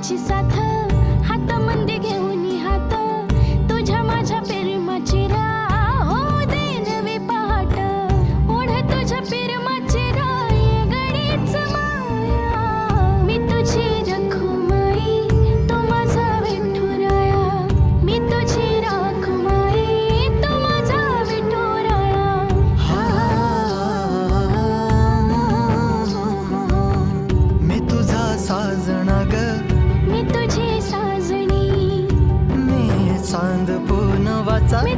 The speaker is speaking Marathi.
तुझी साथ हातामध्ये घेऊन हात तुझ्या माझ्या प्रेमाची राह हो दे नवी पहाट ओढ तुझ्या प्रेमाची राय गडीच माया मी तुझी रखुमाई तू माझा विठुराया मी तुझी रखुमाई तू माझा विठुराया मी तुझा साजना ग मी तुझी साजणी मी चांद पूनवाचा मी